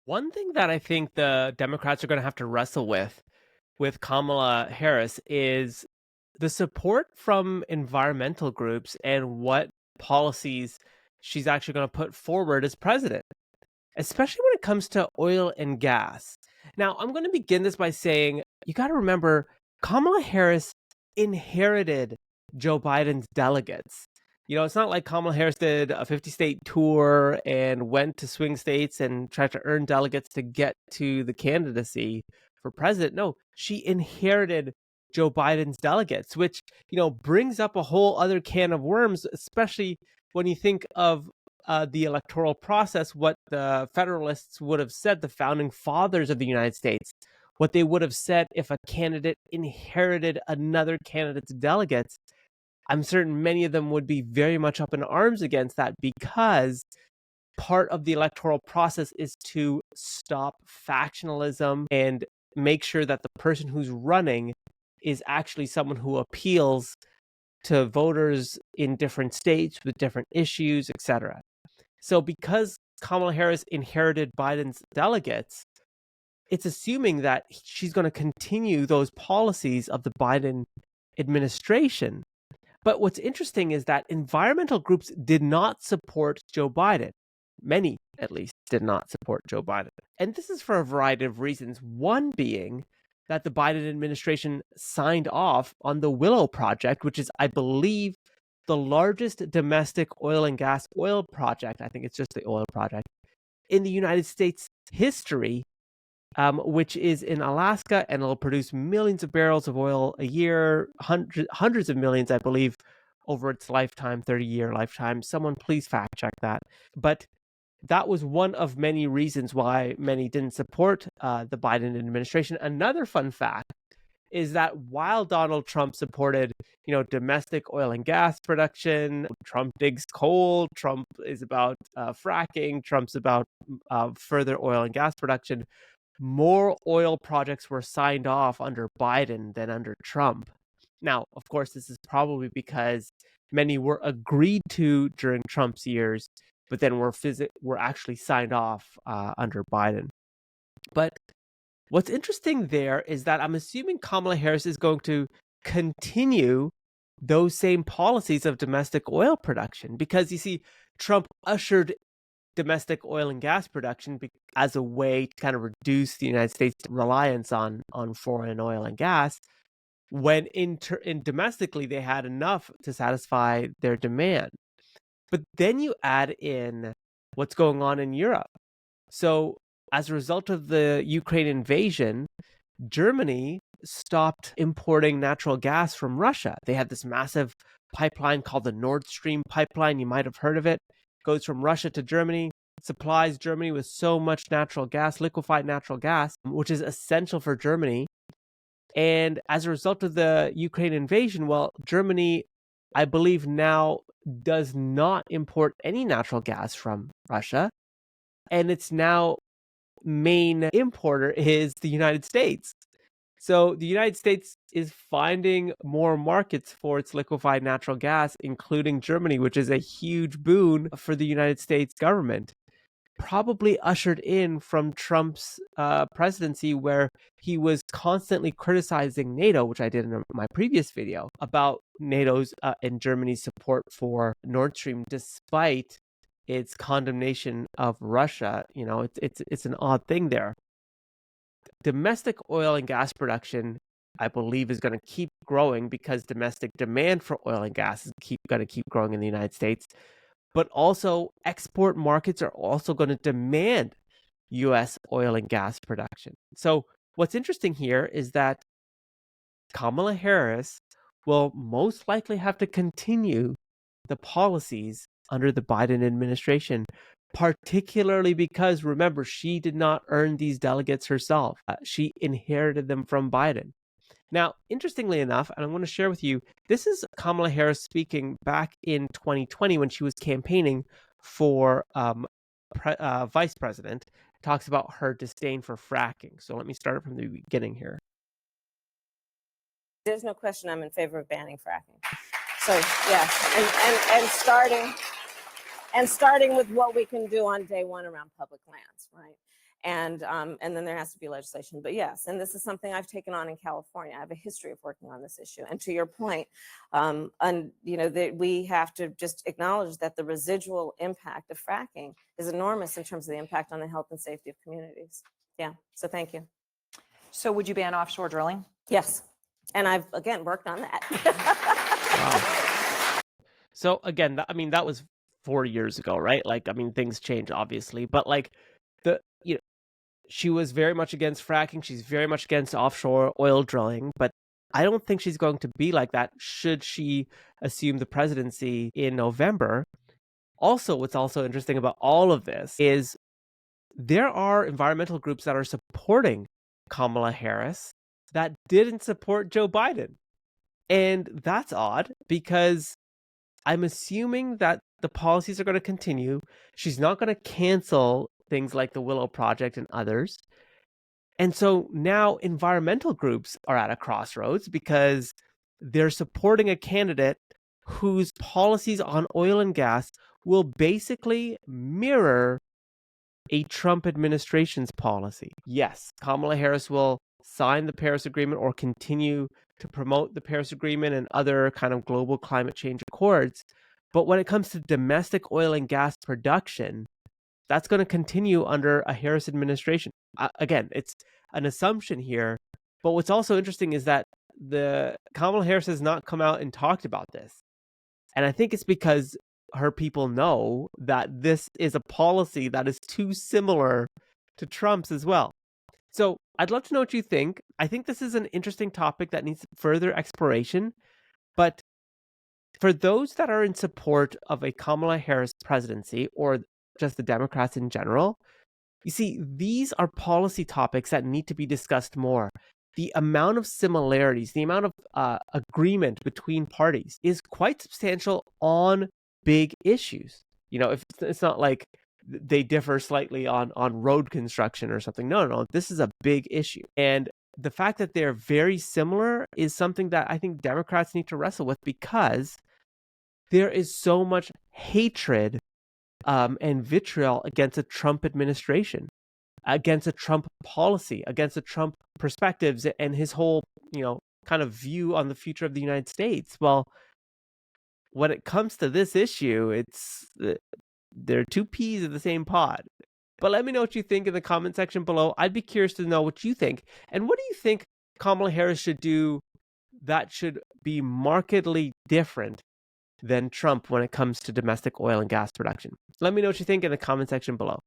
One thing that I think the Democrats are going to have to wrestle with Kamala Harris is the support from environmental groups and what policies she's actually going to put forward as president, especially when it comes to oil and gas. Now, I'm going to begin this by saying you got to remember Kamala Harris inherited Joe Biden's delegates. It's not like Kamala Harris did a 50-state tour and went to swing states and tried to earn delegates to get to the candidacy for president. No, she inherited Joe Biden's delegates, which, brings up a whole other can of worms, especially when you think of the electoral process, what the Federalists would have said, the founding fathers of the United States, what they would have said if a candidate inherited another candidate's delegates. I'm certain many of them would be very much up in arms against that because part of the electoral process is to stop factionalism and make sure that the person who's running is actually someone who appeals to voters in different states with different issues, etc. So because Kamala Harris inherited Biden's delegates, it's assuming that she's going to continue those policies of the Biden administration. But what's interesting is that environmental groups did not support Joe Biden. Many, at least, did not support Joe Biden. And this is for a variety of reasons. One being that the Biden administration signed off on the Willow Project, which is, I believe, the largest domestic oil and gas oil project, I think it's just the oil project, in the United States history, which is in Alaska, and it'll produce millions of barrels of oil a year, hundreds of millions, I believe, over its lifetime, 30-year lifetime. Someone please fact check that. But that was one of many reasons why many didn't support the Biden administration. Another fun fact is that while Donald Trump supported, domestic oil and gas production, Trump digs coal, Trump is about fracking, Trump's about further oil and gas production, more oil projects were signed off under Biden than under Trump. Now, of course, this is probably because many were agreed to during Trump's years, but then were actually signed off under Biden. But what's interesting there is that I'm assuming Kamala Harris is going to continue those same policies of domestic oil production because, you see, Trump ushered domestic oil and gas production as a way to kind of reduce the United States' reliance on foreign oil and gas, when in domestically they had enough to satisfy their demand. But then you add in what's going on in Europe. So as a result of the Ukraine invasion, Germany stopped importing natural gas from Russia. They had this massive pipeline called the Nord Stream pipeline. You might have heard of it. It goes from Russia to Germany, supplies Germany with so much natural gas, liquefied natural gas, which is essential for Germany. And as a result of the Ukraine invasion, well, Germany, I believe now, does not import any natural gas from Russia. And its now main importer is the United States. So the United States is finding more markets for its liquefied natural gas, including Germany, which is a huge boon for the United States government. Probably ushered in from Trump's presidency, where he was constantly criticizing NATO, which I did in my previous video about NATO's and Germany's support for Nord Stream, despite its condemnation of Russia. It's an odd thing there. Domestic oil and gas production, I believe, is going to keep growing because domestic demand for oil and gas is going to keep growing in the United States. But also export markets are also going to demand U.S. oil and gas production. So what's interesting here is that Kamala Harris will most likely have to continue the policies under the Biden administration, particularly because, remember, she did not earn these delegates herself. She inherited them from Biden. Now, interestingly enough, and I'm going to share with you, this is Kamala Harris speaking back in 2020 when she was campaigning for vice president. Talks about her disdain for fracking. So let me start from the beginning here. There's no question I'm in favor of banning fracking. So yes, and starting with what we can do on day one around public lands, right? and then there has to be legislation. But yes, and this is something I've taken on in California. I have a history of working on this issue. And to your point, and that we have to just acknowledge that the residual impact of fracking is enormous in terms of the impact on the health and safety of communities. Yeah. So thank you. So would you ban offshore drilling? Yes. And I've again worked on that. Wow. So again, that was 4 years ago, right? Like, things change obviously, but like she was very much against fracking. She's very much against offshore oil drilling, but I don't think she's going to be like that should she assume the presidency in November. Also, what's also interesting about all of this is there are environmental groups that are supporting Kamala Harris that didn't support Joe Biden. And that's odd because I'm assuming that the policies are going to continue. She's not going to cancel things like the Willow Project and others. And so now environmental groups are at a crossroads because they're supporting a candidate whose policies on oil and gas will basically mirror a Trump administration's policy. Yes, Kamala Harris will sign the Paris Agreement or continue to promote the Paris Agreement and other kind of global climate change accords. But when it comes to domestic oil and gas production, that's going to continue under a Harris administration. Again, it's an assumption here. But what's also interesting is that the Kamala Harris has not come out and talked about this. And I think it's because her people know that this is a policy that is too similar to Trump's as well. So I'd love to know what you think. I think this is an interesting topic that needs further exploration. But for those that are in support of a Kamala Harris presidency or just the Democrats in general, you see, these are policy topics that need to be discussed more. The amount of similarities, the amount of agreement between parties is quite substantial on big issues. If it's not like they differ slightly on road construction or something. No, this is a big issue. And the fact that they're very similar is something that I think Democrats need to wrestle with because there is so much hatred and vitriol against a Trump administration, against a Trump policy, against a Trump perspectives and his whole, kind of view on the future of the United States. Well, when it comes to this issue, they're two peas in the same pod. But let me know what you think in the comment section below. I'd be curious to know what you think. And what do you think Kamala Harris should do that should be markedly different than Trump when it comes to domestic oil and gas production? Let me know what you think in the comment section below.